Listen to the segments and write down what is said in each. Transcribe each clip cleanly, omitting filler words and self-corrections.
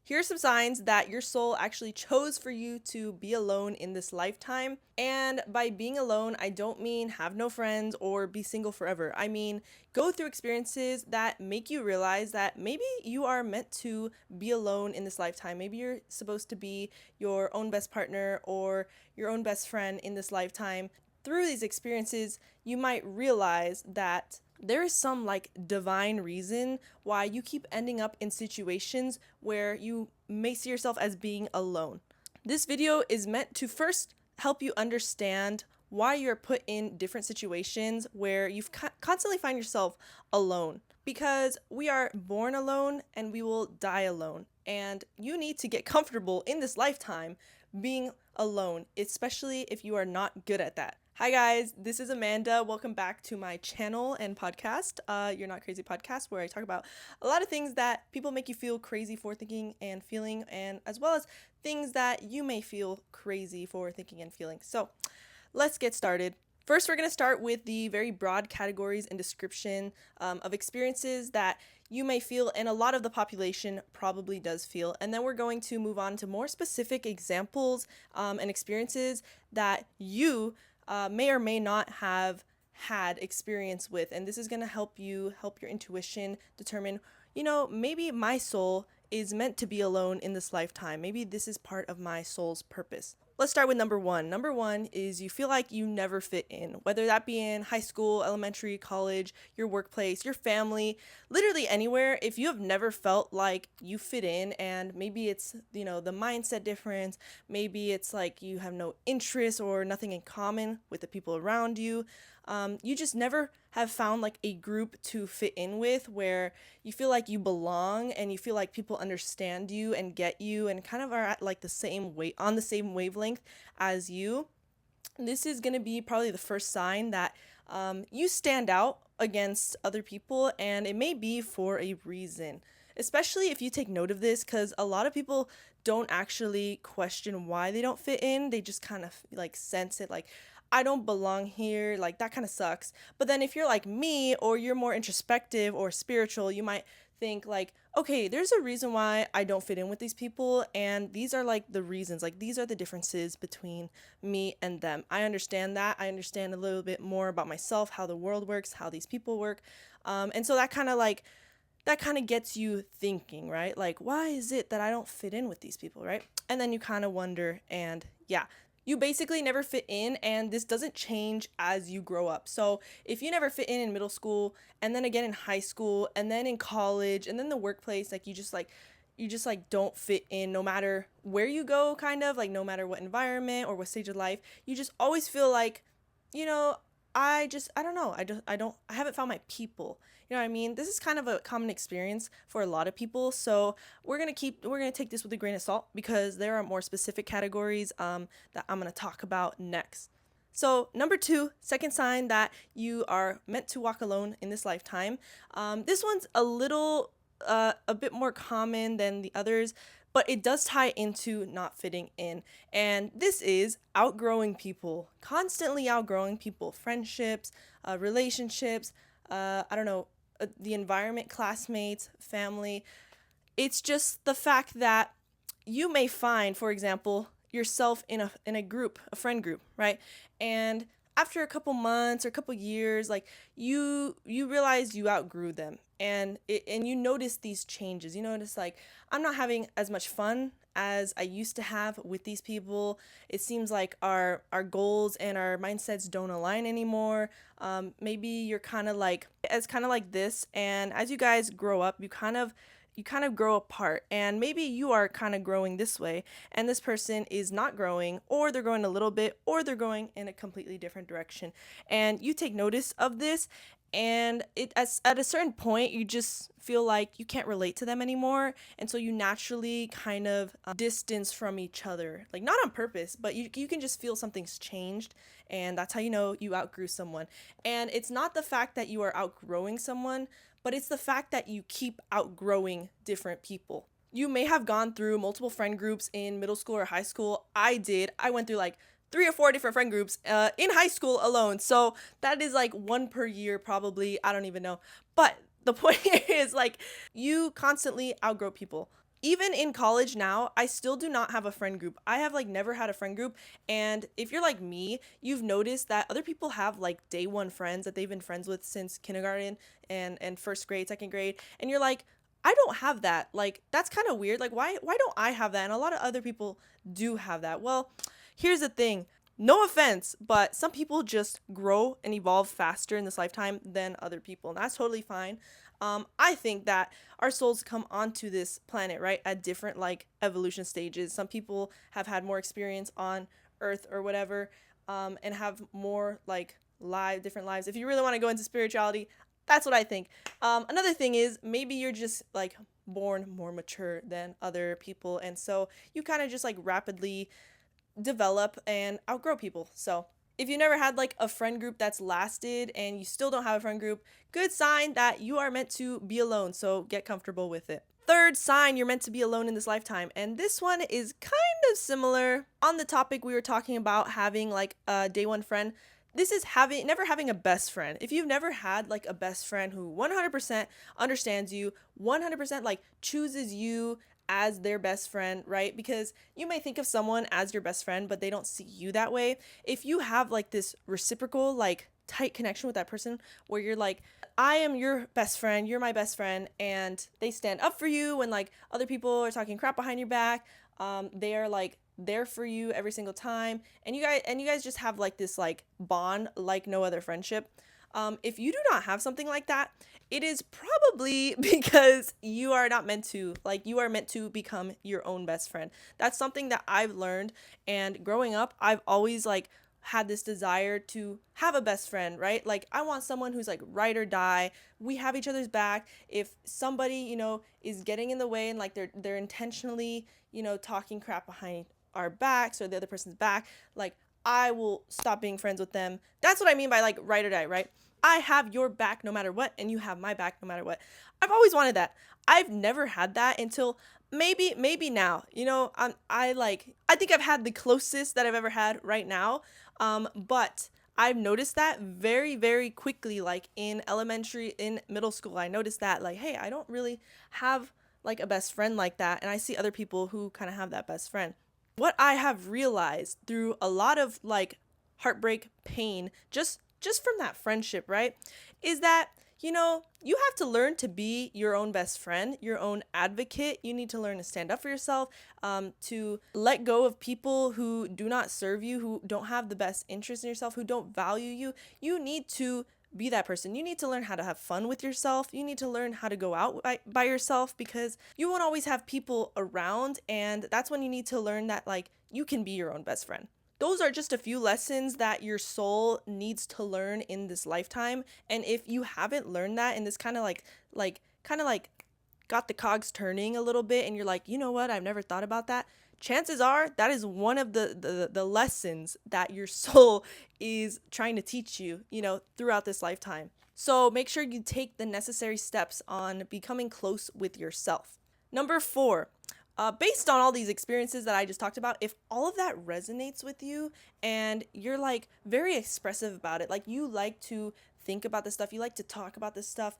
Here are some signs that your soul actually chose for you to be alone in this lifetime. And by being alone, I don't mean have no friends or be single forever. I mean, go through experiences that make you realize that maybe you are meant to be alone in this lifetime. Maybe you're supposed to be your own best partner or your own best friend in this lifetime. Through these experiences, you might realize that there is some like divine reason why you keep ending up in situations where you may see yourself as being alone. This video is meant to first help you understand why you're put in different situations where you constantly find yourself alone. Because we are born alone and we will die alone. And you need to get comfortable in this lifetime being alone, especially if you are not good at that. Hi guys, this is Amanda. Welcome back to my channel and podcast, You're Not Crazy Podcast, where I talk about a lot of things that people make you feel crazy for thinking and feeling, and as well as things that you may feel crazy for thinking and feeling. So let's get started. First, we're going to start with the very broad categories and description of experiences that you may feel, and a lot of the population probably does feel. And then we're going to move on to more specific examples and experiences that you may or may not have had experience with. And this is going to help your intuition determine, maybe my soul is meant to be alone in this lifetime. Maybe this is part of my soul's purpose. Let's start with number one. Number one is you feel like you never fit in, whether that be in high school, elementary, college, your workplace, your family, literally anywhere. If you have never felt like you fit in, and maybe it's, the mindset difference, maybe it's like you have no interest or nothing in common with the people around you. You just never have found like a group to fit in with where you feel like you belong and you feel like people understand you and get you and kind of are at like the same on the same wavelength as you. This is going to be probably the first sign that you stand out against other people, and it may be for a reason. Especially if you take note of this, because a lot of people don't actually question why they don't fit in. They just kind of like sense it, like, I don't belong here, like that kind of sucks. But then if you're like me, or you're more introspective or spiritual, you might think like, okay, there's a reason why I don't fit in with these people, and these are like the reasons, like these are the differences between me and them. I understand that. I understand a little bit more about myself, how the world works, how these people work. And so that kind of gets you thinking, right? Like, why is it that I don't fit in with these people, right? And then you kind of wonder, and yeah, you basically never fit in, and this doesn't change as you grow up. So if you never fit in middle school, and then again in high school, and then in college, and then the workplace, like you just don't fit in no matter where you go, kind of like no matter what environment or what stage of life, you just always feel like, you know, I don't know. I haven't found my people. You know what I mean? This is kind of a common experience for a lot of people. So we're going to take this with a grain of salt, because there are more specific categories that I'm going to talk about next. So number two, second sign that you are meant to walk alone in this lifetime. This one's a bit more common than the others, but it does tie into not fitting in. And this is outgrowing people, constantly outgrowing people, friendships, relationships, the environment, classmates, family. It's just the fact that you may find, for example, yourself in a group, a friend group, right? And after a couple months or a couple years, like you realize you outgrew them, and you notice these changes. You notice like, I'm not having as much fun as I used to have with these people. It seems like our goals and our mindsets don't align anymore. Maybe you're kind of like this, and as you guys grow up, you kind of grow apart, and maybe you are kind of growing this way and this person is not growing, or they're growing a little bit, or they're going in a completely different direction, and you take notice of this, and at a certain point you just feel like you can't relate to them anymore, and so you naturally kind of distance from each other, like not on purpose, but you can just feel something's changed, and that's how you know you outgrew someone. And it's not the fact that you are outgrowing someone, but it's the fact that you keep outgrowing different people. You may have gone through multiple friend groups in middle school or high school. I did. I went through like 3 or 4 different friend groups in high school alone. So that is like one per year probably. I don't even know. But the point is, like, you constantly outgrow people. even in college now, I still do not have a friend group. I have like never had a friend group. And if you're like me, you've noticed that other people have like day one friends that they've been friends with since kindergarten and first grade, second grade. And you're like, I don't have that. Like, that's kind of weird. Like, why don't I have that? And a lot of other people do have that. Well, here's the thing. No offense, but some people just grow and evolve faster in this lifetime than other people, and that's totally fine. I think that our souls come onto this planet, right, at different like evolution stages. Some people have had more experience on Earth or whatever, and have more like different lives. If you really want to go into spirituality, that's what I think. Another thing is maybe you're just like born more mature than other people, and so you kind of just like rapidly develop and outgrow people. So if you never had like a friend group that's lasted and you still don't have a friend group, good sign that you are meant to be alone. So get comfortable with it. Third sign you're meant to be alone in this lifetime. And this one is kind of similar on the topic we were talking about having like a day one friend. This is never having a best friend. If you've never had like a best friend who 100% understands you, 100% like chooses you as their best friend, right? Because you may think of someone as your best friend, but they don't see you that way. If you have like this reciprocal, like tight connection with that person where you're like, I am your best friend, you're my best friend, and they stand up for you when like other people are talking crap behind your back. They are like there for you every single time, and you guys just have like this like bond like no other friendship. If you do not have something like that, it is probably because you are not meant to. Like, you are meant to become your own best friend. That's something that I've learned. And growing up, I've always like had this desire to have a best friend, right? Like, I want someone who's like ride or die. We have each other's back. If somebody, is getting in the way and like they're intentionally, talking crap behind our backs or the other person's back, like I will stop being friends with them. That's what I mean by like ride or die, right? I have your back no matter what, and you have my back no matter what. I've always wanted that. I've never had that until maybe now. I think I've had the closest that I've ever had right now. But I've noticed that very, very quickly, like in elementary, in middle school. I noticed that, like, hey, I don't really have like a best friend like that. And I see other people who kind of have that best friend. What I have realized through a lot of like heartbreak, pain, just from that friendship, right, is that you have to learn to be your own best friend, your own advocate. You need to learn to stand up for yourself, to let go of people who do not serve you, who don't have the best interest in yourself, who don't value you. You need to be that person. You need to learn how to have fun with yourself. You need to learn how to go out by yourself, because you won't always have people around. And that's when you need to learn that, like, you can be your own best friend. Those are just a few lessons that your soul needs to learn in this lifetime. And if you haven't learned that, and this kind of like got the cogs turning a little bit, and you're like, you know what, I've never thought about that. Chances are that is one of the lessons that your soul is trying to teach you, throughout this lifetime. So make sure you take the necessary steps on becoming close with yourself. Number 4, based on all these experiences that I just talked about, if all of that resonates with you and you're like very expressive about it, like you like to think about this stuff, you like to talk about this stuff,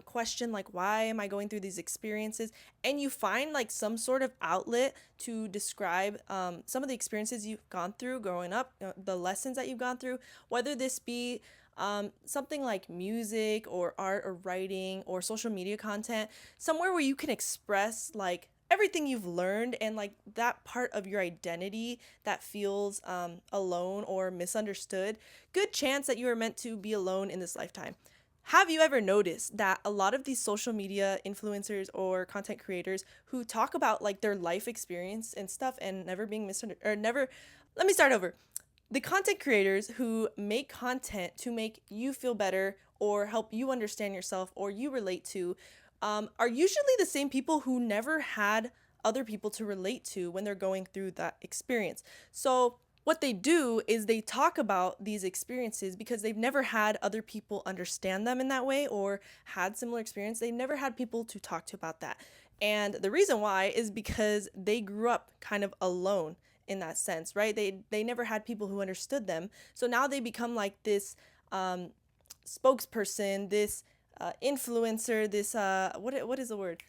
question like, why am I going through these experiences? And you find like some sort of outlet to describe some of the experiences you've gone through growing up, the lessons that you've gone through, whether this be something like music or art or writing or social media content, somewhere where you can express like everything you've learned and like that part of your identity that feels alone or misunderstood. Good chance that you are meant to be alone in this lifetime. Have you ever noticed that a lot of these social media influencers or content creators who talk about like their life experience and stuff and never being misunderstood, or never, let me start over. The content creators who make content to make you feel better or help you understand yourself or you relate to, are usually the same people who never had other people to relate to when they're going through that experience. So what they do is they talk about these experiences because they've never had other people understand them in that way or had similar experience. They never had people to talk to about that. And the reason why is because they grew up kind of alone in that sense, right? They never had people who understood them. So now they become like this spokesperson, this influencer, this what is the word?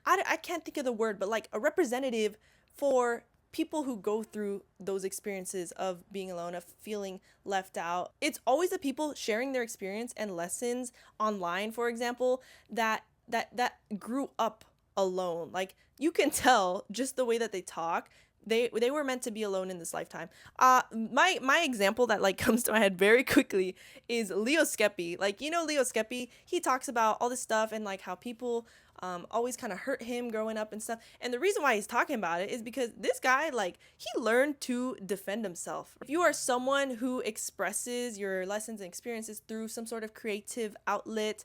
I can't think of the word, but like a representative for people who go through those experiences of being alone, of feeling left out. It's always the people sharing their experience and lessons online, for example, that grew up alone. Like you can tell just the way that they talk. They were meant to be alone in this lifetime. My example that like comes to my head very quickly is Leo Skepi. Like Leo Skepi, he talks about all this stuff and like how people always kind of hurt him growing up and stuff. And the reason why he's talking about it is because this guy, like, he learned to defend himself. If you are someone who expresses your lessons and experiences through some sort of creative outlet,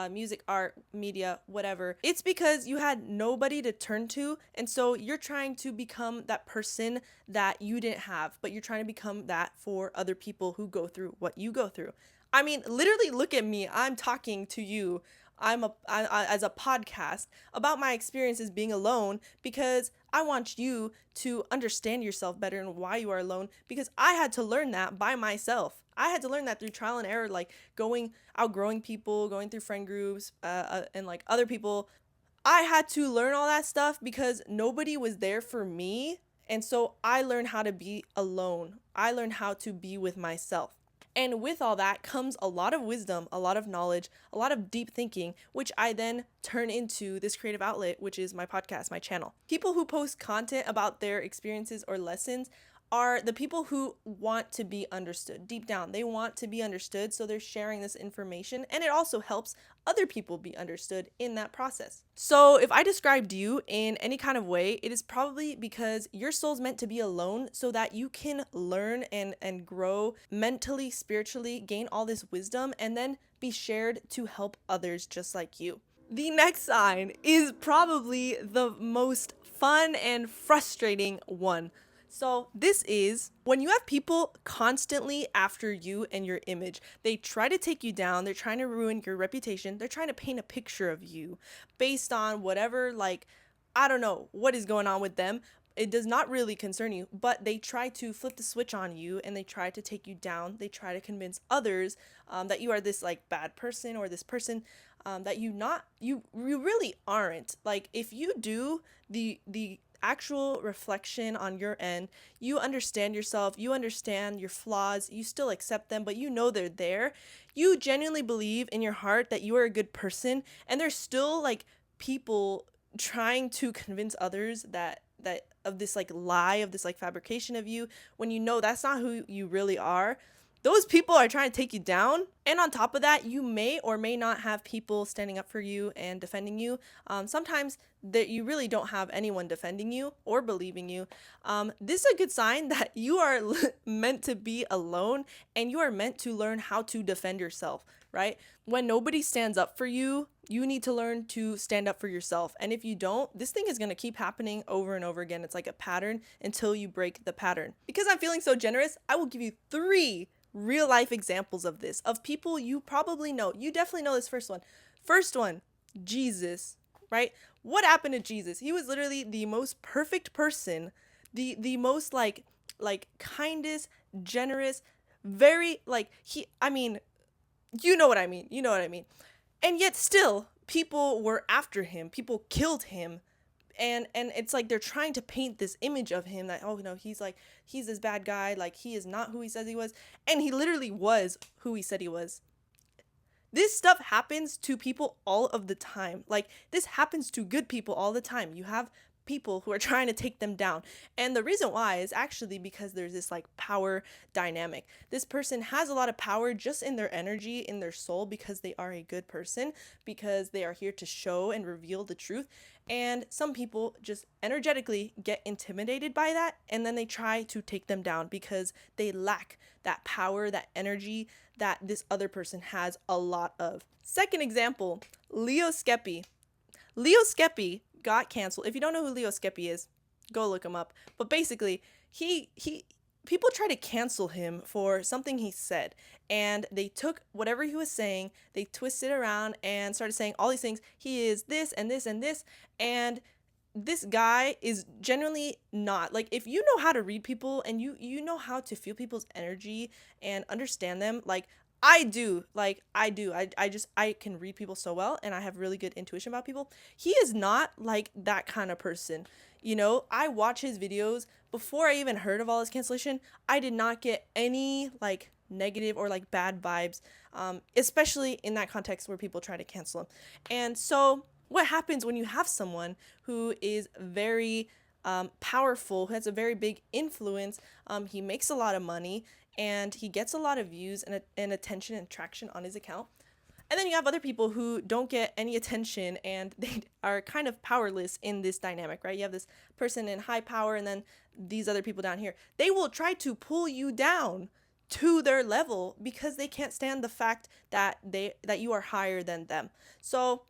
music, art, media, whatever, it's because you had nobody to turn to. And so you're trying to become that person that you didn't have, but you're trying to become that for other people who go through what you go through. I mean, literally, look at me. I'm talking to you. As a podcast about my experiences being alone because I want you to understand yourself better and why you are alone, because I had to learn that by myself. I had to learn that through trial and error, like outgrowing people, going through friend groups, and like other people. I had to learn all that stuff because nobody was there for me. And so I learned how to be alone. I learned how to be with myself. And with all that comes a lot of wisdom, a lot of knowledge, a lot of deep thinking, which I then turn into this creative outlet, which is my podcast, my channel. People who post content about their experiences or lessons are the people who want to be understood deep down. They want to be understood, so they're sharing this information, and it also helps other people be understood in that process. So if I described you in any kind of way, it is probably because your soul's meant to be alone so that you can learn and grow mentally, spiritually, gain all this wisdom, and then be shared to help others just like you. The next sign is probably the most fun and frustrating one. So this is when you have people constantly after you and your image. They try to take you down. They're trying to ruin your reputation. They're trying to paint a picture of you based on whatever, like, I don't know what is going on with them. It does not really concern you, but they try to flip the switch on you and they try to take you down. They try to convince others that you are this like bad person or this person that you really aren't. Like if you do the actual reflection on your end, you understand yourself, you understand your flaws, you still accept them, but you know they're there. You genuinely believe in your heart that you are a good person, and there's still like people trying to convince others that of this like lie, of this like fabrication of you, when you know that's not who you really are. Those people are trying to take you down. And on top of that, you may or may not have people standing up for you and defending you. Sometimes that you really don't have anyone defending you or believing you. This is a good sign that you are meant to be alone and you are meant to learn how to defend yourself, right? When nobody stands up for you, you need to learn to stand up for yourself. And if you don't, this thing is going to keep happening over and over again. It's like a pattern until you break the pattern. Because I'm feeling so generous, I will give you 3 real life examples of this, of people you probably know. You definitely know this first one. First one, Jesus, right? What happened to Jesus? He was literally the most perfect person, the most like kindest, generous, very like you know what I mean. You know what I mean. And yet still people were after him. People killed him. And it's like they're trying to paint this image of him that, oh, he's this bad guy, like he is not who he says he was, and he literally was who he said he was. This stuff happens to people all of the time. Like this happens to good people all the time. You have people who are trying to take them down. And the reason why is actually because there's this like power dynamic. This person has a lot of power just in their energy, in their soul, because they are a good person, because they are here to show and reveal the truth. And some people just energetically get intimidated by that, and then they try to take them down because they lack that power, that energy that this other person has a lot of. Second example, Leo Skepi. Leo Skepi got canceled. If you don't know who Leo Skepi is, go look him up. But basically, he people try to cancel him for something he said, and they took whatever he was saying, they twisted around and started saying all these things. He is this and this and this, and this guy is genuinely not, like, if you know how to read people and you know how to feel people's energy and understand them, like I do. Like, I do. I can read people so well, and I have really good intuition about people. He is not like that kind of person. You know, I watch his videos before I even heard of all his cancellation. I did not get any like negative or like bad vibes, especially in that context where people try to cancel him. And so, what happens when you have someone who is very powerful, who has a very big influence? He makes a lot of money and he gets a lot of views and attention and traction on his account. And then you have other people who don't get any attention and they are kind of powerless in this dynamic, right? You have this person in high power and then these other people down here. They will try to pull you down to their level because they can't stand the fact that you are higher than them. So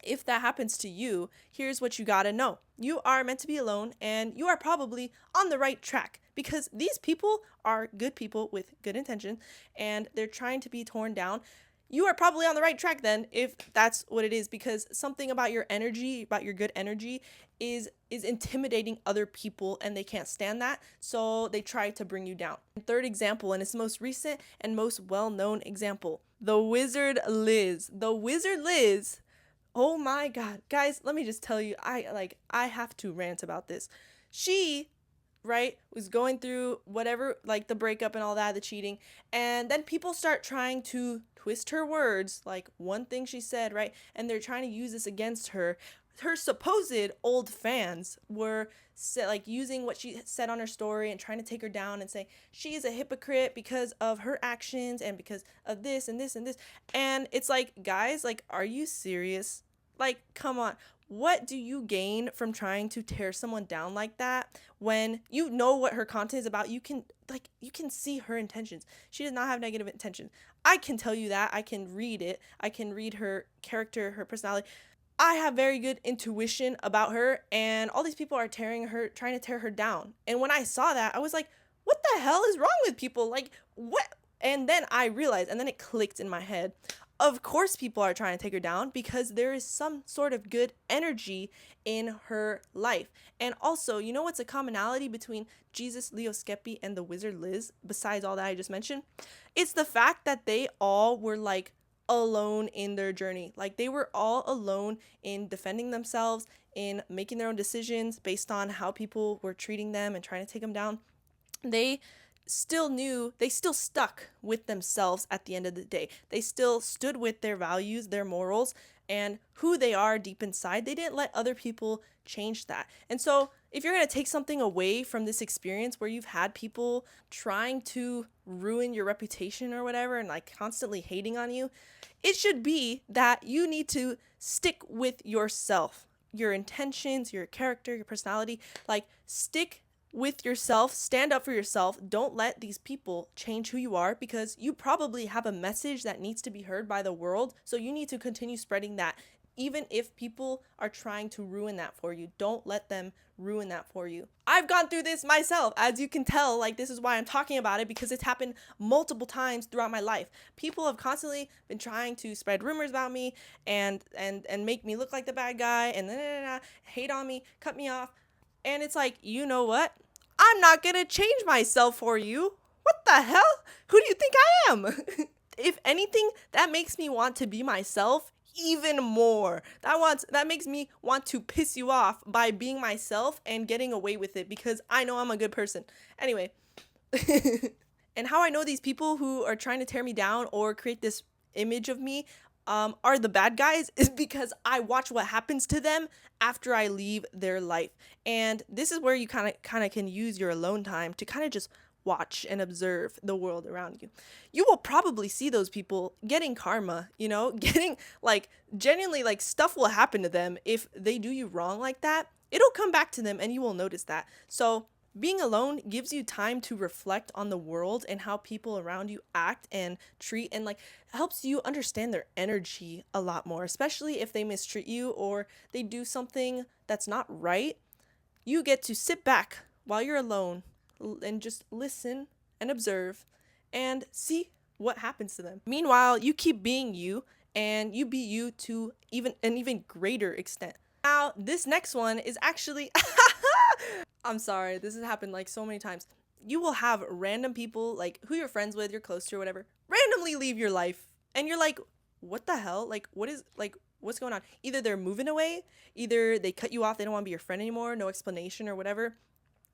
if that happens to you, here's what you gotta know. You are meant to be alone, and you are probably on the right track because these people are good people with good intention and they're trying to be torn down. You are probably on the right track then if that's what it is, because something about your energy, about your good energy is intimidating other people and they can't stand that, so they try to bring you down. Third example, and it's the most recent and most well-known example, the Wizard Liz. The Wizard Liz, oh my God. Guys, let me just tell you, I have to rant about this. She, right, was going through whatever, like the breakup and all that, the cheating, and then people start trying to twist her words, like one thing she said, right? And they're trying to use this against her. Her supposed old fans were like using what she said on her story and trying to take her down and say she is a hypocrite because of her actions and because of this and this and this. And it's like, guys, like, are you serious? Like, come on. What do you gain from trying to tear someone down like that when you know what her content is about? You can see her intentions. She does not have negative intentions. I can tell you that. I can read it. I can read her character, her personality. I have very good intuition about her, and all these people are trying to tear her down. And when I saw that, I was like, what the hell is wrong with people? Like, what? And then I realized, and then it clicked in my head. Of course, people are trying to take her down because there is some sort of good energy in her life. And also, you know what's a commonality between Jesus Leo Skepi and the Wizard Liz, besides all that I just mentioned? It's the fact that they all were like alone in their journey. Like, they were all alone in defending themselves, in making their own decisions based on how people were treating them and trying to take them down. They still stuck with themselves at the end of the day. They still stood with their values, their morals, and who they are deep inside. They didn't let other people change that. And so, if you're going to take something away from this experience where you've had people trying to ruin your reputation or whatever and like constantly hating on you, it should be that you need to stick with yourself, your intentions, your character, your personality. Like, stick with yourself, stand up for yourself. Don't let these people change who you are, because you probably have a message that needs to be heard by the world. So you need to continue spreading that. Even if people are trying to ruin that for you, don't let them ruin that for you. I've gone through this myself, as you can tell. Like, this is why I'm talking about it, because it's happened multiple times throughout my life. People have constantly been trying to spread rumors about me and make me look like the bad guy and hate on me, cut me off. And it's like, you know what? I'm not going to change myself for you. What the hell? Who do you think I am? If anything, that makes me want to be myself even more. That makes me want to piss you off by being myself and getting away with it, because I know I'm a good person. Anyway, and how I know these people who are trying to tear me down or create this image of me are the bad guys is because I watch what happens to them after I leave their life. And this is where you kind of can use your alone time to kind of just watch and observe the world around you. You will probably see those people getting karma, getting like genuinely, like, stuff will happen to them if they do you wrong like that. It'll come back to them and you will notice that. So being alone gives you time to reflect on the world and how people around you act and treat, and like helps you understand their energy a lot more, especially if they mistreat you or they do something that's not right. You get to sit back while you're alone and just listen and observe and see what happens to them. Meanwhile, you keep being you, and you be you to an even greater extent. Now, this next one is actually I'm sorry, this has happened like so many times. You will have random people, like who you're friends with, you're close to or whatever, randomly leave your life. And you're like, what the hell? Like, what's going on? Either they're moving away, either they cut you off, they don't want to be your friend anymore, no explanation or whatever.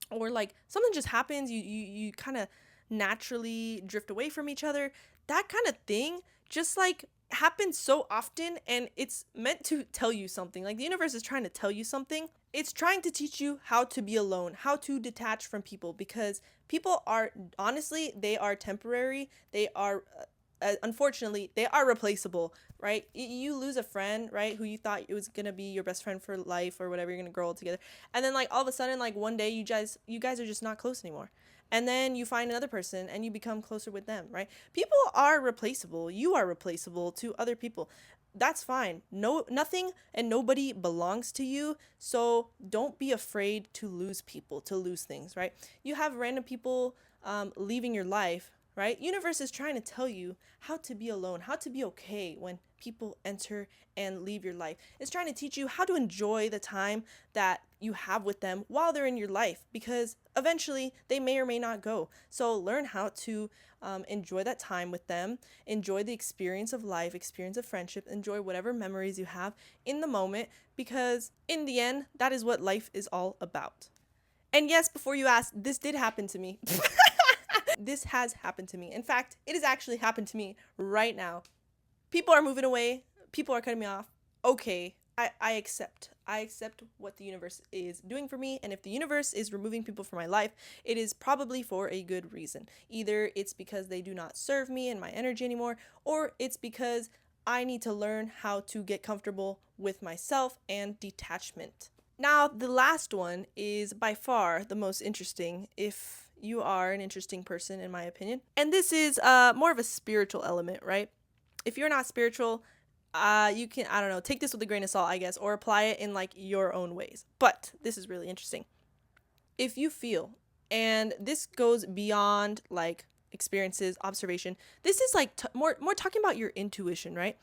Or like something just happens, you kind of naturally drift away from each other. That kind of thing just like happens so often, and it's meant to tell you something. Like the universe is trying to tell you something. It's trying to teach you how to be alone, how to detach from people, because people are, honestly, they are temporary. They are unfortunately, they are replaceable, right? You lose a friend, right, who you thought it was gonna be your best friend for life or whatever, you're gonna grow old together, and then like all of a sudden, like one day, you guys are just not close anymore, and then you find another person and you become closer with them, right? People are replaceable. You are replaceable to other people. That's fine. No, nothing and nobody belongs to you, so don't be afraid to lose people, to lose things, right? You have random people leaving your life, right? Universe is trying to tell you how to be alone, how to be okay when people enter and leave your life. It's trying to teach you how to enjoy the time that you have with them while they're in your life, because eventually they may or may not go. So learn how to enjoy that time with them, enjoy the experience of life, experience of friendship, enjoy whatever memories you have in the moment, because in the end, that is what life is all about. And yes, before you ask, this did happen to me. This has happened to me. In fact, it has actually happened to me right now. People are moving away. People are cutting me off. Okay, I accept. I accept what the universe is doing for me. And if the universe is removing people from my life, it is probably for a good reason. Either it's because they do not serve me and my energy anymore, or it's because I need to learn how to get comfortable with myself and detachment. Now, the last one is by far the most interesting, if you are an interesting person, in my opinion. And this is more of a spiritual element, right? If you're not spiritual, you can, I don't know, take this with a grain of salt, I guess, or apply it in like your own ways. But this is really interesting. If you feel, and this goes beyond like experiences, observation, this is like more talking about your intuition, right?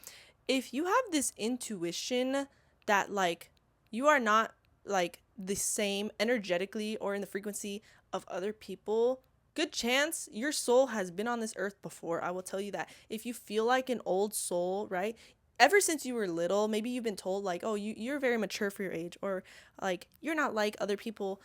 If you have this intuition that like you are not like the same energetically or in the frequency of other people, good chance your soul has been on this earth before. I will tell you that. If you feel like an old soul, right? Ever since you were little, maybe you've been told like, oh, you're very mature for your age, or like you're not like other people,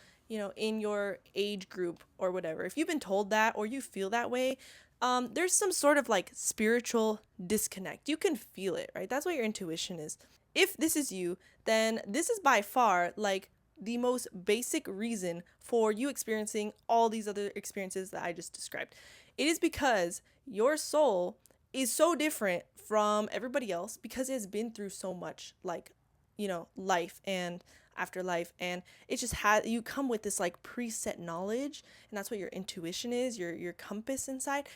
in your age group or whatever. If you've been told that or you feel that way, there's some sort of like spiritual disconnect. You can feel it, right? That's what your intuition is. If this is you, then this is by far like the most basic reason for you experiencing all these other experiences that I just described. It is because your soul is so different from everybody else because it has been through so much, like, life and afterlife, and it just had you come with this like preset knowledge, and that's what your intuition is, your compass inside.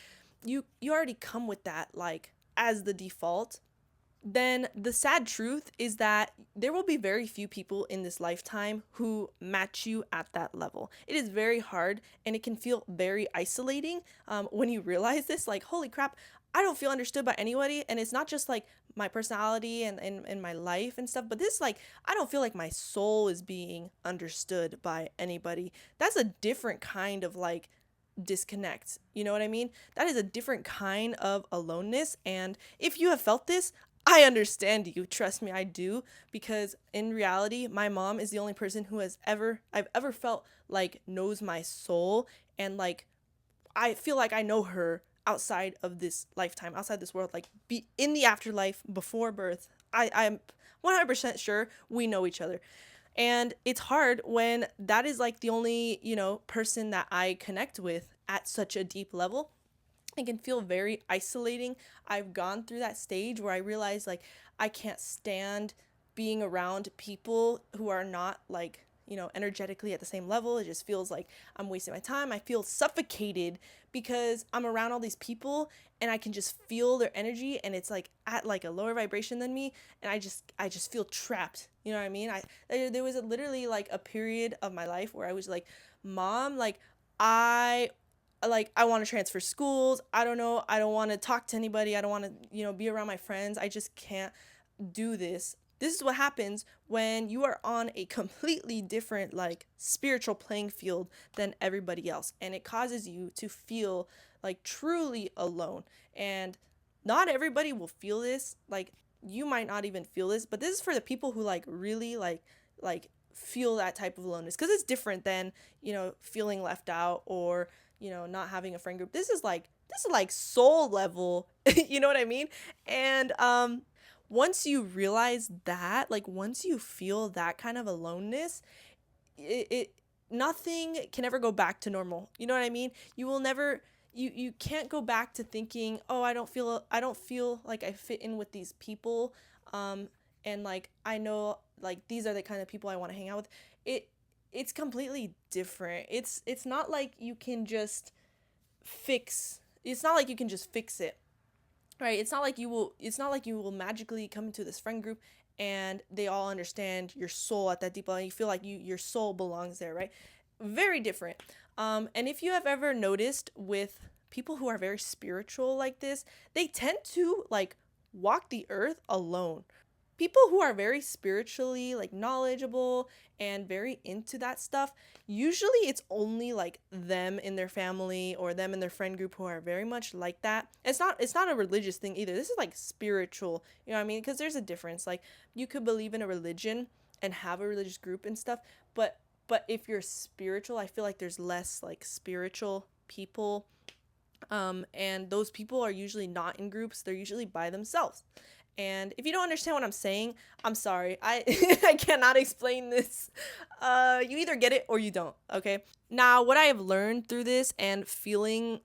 You already come with that like as the default. Then the sad truth is that there will be very few people in this lifetime who match you at that level. It is very hard, and it can feel very isolating when you realize this. Like, holy crap, I don't feel understood by anybody. And it's not just like my personality and my life and stuff, but this, like, I don't feel like my soul is being understood by anybody. That's a different kind of like disconnect. You know what I mean? That is a different kind of aloneness. And if you have felt this, I understand you. Trust me, I do. Because in reality, my mom is the only person who I've ever felt like knows my soul. And like, I feel like I know her outside of this lifetime, outside this world, like be in the afterlife before birth. I'm 100% sure we know each other. And it's hard when that is like the only, person that I connect with at such a deep level. It can feel very isolating. I've gone through that stage where I realize like I can't stand being around people who are not like, energetically at the same level. It just feels like I'm wasting my time. I feel suffocated because I'm around all these people and I can just feel their energy, and it's like at like a lower vibration than me, and I just feel trapped. You know what I mean? There was literally like a period of my life where I was like, "Mom, I I want to transfer schools. I don't know. I don't want to talk to anybody. I don't want to, be around my friends. I just can't do this." This is what happens when you are on a completely different, like, spiritual playing field than everybody else. And it causes you to feel like truly alone. And not everybody will feel this. Like, you might not even feel this, but this is for the people who like really like feel that type of aloneness, because it's different than, feeling left out, or, not having a friend group. This is like soul level. You know what I mean? And once you realize that, like once you feel that kind of aloneness, it nothing can ever go back to normal. You know what I mean? You will never, you can't go back to thinking, "Oh, I don't feel like I fit in with these people." And like I know like these are the kind of people I want to hang out with. It it's completely different. It's not like you can just fix it, right? It's not like you will magically come into this friend group and they all understand your soul at that deep level. You feel like your soul belongs there, right? Very different. And if you have ever noticed with people who are very spiritual like this, they tend to like walk the earth alone. People who are very spiritually like knowledgeable and very into that stuff, usually it's only like them in their family or them in their friend group who are very much like that. It's not a religious thing either. This is like spiritual, you know what I mean? Because there's a difference. Like, you could believe in a religion and have a religious group and stuff, but if you're spiritual, I feel like there's less like spiritual people. And those people are usually not in groups. They're usually by themselves. And if you don't understand what I'm saying, I'm sorry. I I cannot explain this. You either get it or you don't, okay? Now, what I have learned through this and feeling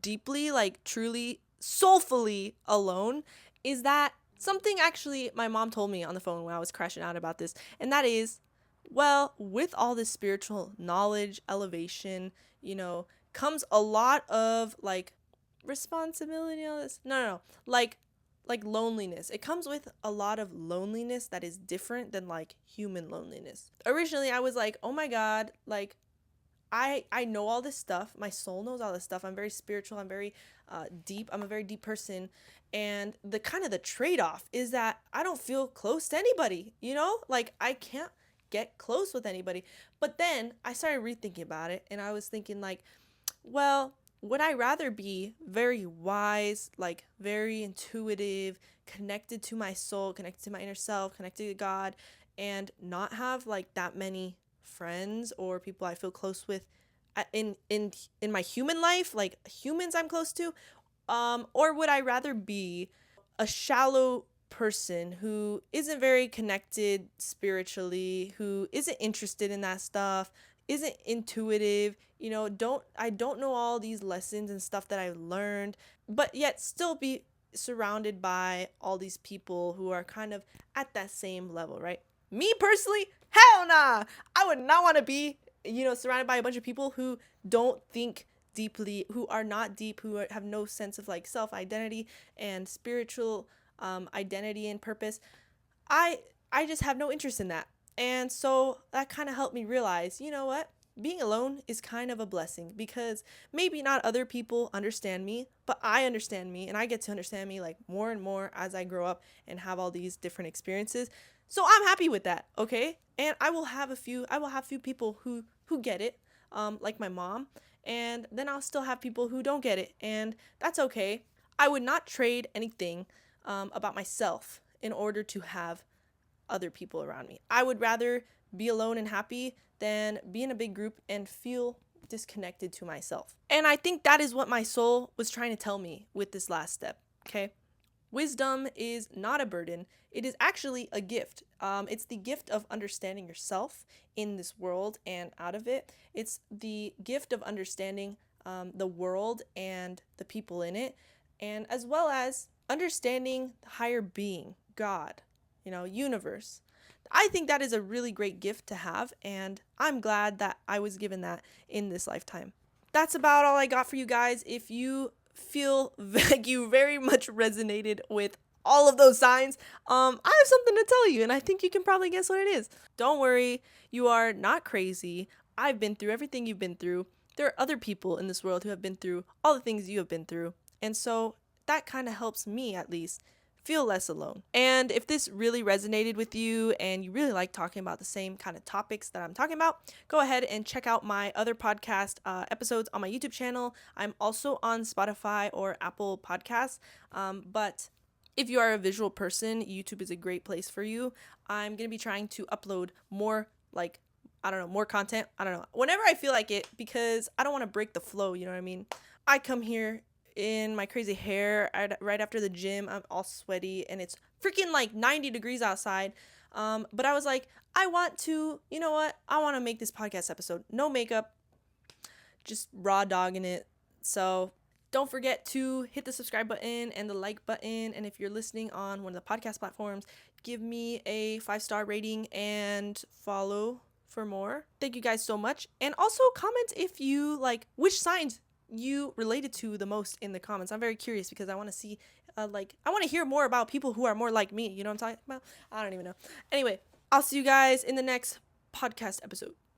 deeply, like truly, soulfully alone, is that something actually my mom told me on the phone when I was crashing out about this. And that is, well, with all this spiritual knowledge, elevation, comes a lot of like responsibility, all this. No, no, no. Like loneliness. It comes with a lot of loneliness that is different than like human loneliness. Originally I was like, "Oh my god, like I know all this stuff. My soul knows all this stuff. I'm very spiritual. I'm very deep. I'm a very deep person." And the trade-off is that I don't feel close to anybody, Like, I can't get close with anybody. But then I started rethinking about it, and I was thinking like, well, would I rather be very wise, like very intuitive, connected to my soul, connected to my inner self, connected to God, and not have like that many friends or people I feel close with in my human life, like humans I'm close to, or would I rather be a shallow person who isn't very connected spiritually, who isn't interested in that stuff, isn't intuitive, don't know all these lessons and stuff that I've learned, but yet still be surrounded by all these people who are kind of at that same level, right? Me personally, hell nah. I would not want to be, surrounded by a bunch of people who don't think deeply, who are not deep, who have no sense of like self identity and spiritual identity and purpose. I I just have no interest in that. And so that kind of helped me realize, you know what? Being alone is kind of a blessing, because maybe not other people understand me, but I understand me, and I get to understand me like more and more as I grow up and have all these different experiences. So I'm happy with that, okay? And I will have few people who get it, like my mom, and then I'll still have people who don't get it, and that's okay. I would not trade anything about myself in order to have other people around me. I would rather be alone and happy than be in a big group and feel disconnected to myself. And I think that is what my soul was trying to tell me with this last step, okay? Wisdom is not a burden. It is actually a gift. It's the gift of understanding yourself in this world and out of it. It's the gift of understanding the world and the people in it, and as well as understanding the higher being, God, universe. I think that is a really great gift to have, and I'm glad that I was given that in this lifetime. That's about all I got for you guys. If you feel like you very much resonated with all of those signs, I have something to tell you, and I think you can probably guess what it is. Don't worry, you are not crazy. I've been through everything you've been through. There are other people in this world who have been through all the things you have been through, and so that kind of helps me, at least, feel less alone. And if this really resonated with you and you really like talking about the same kind of topics that I'm talking about, go ahead and check out my other podcast episodes on my YouTube channel. I'm also on Spotify or Apple Podcasts, but if you are a visual person, YouTube is a great place for you. I'm going to be trying to upload more, like, I don't know, more content. I don't know. Whenever I feel like it, because I don't want to break the flow, you know what I mean? I come here in my crazy hair right after the gym. I'm all sweaty and it's freaking like 90 degrees outside. But I was like, I want to, you know what? I want to make this podcast episode. No makeup, just raw dogging it. So don't forget to hit the subscribe button and the like button. And if you're listening on one of the podcast platforms, give me a 5-star rating and follow for more. Thank you guys so much. And also comment if you like which signs you related to the most in the comments. I'm very curious because I want to see I want to hear more about people who are more like me. You know what I'm talking about? I don't even know. Anyway, I'll see you guys in the next podcast episode.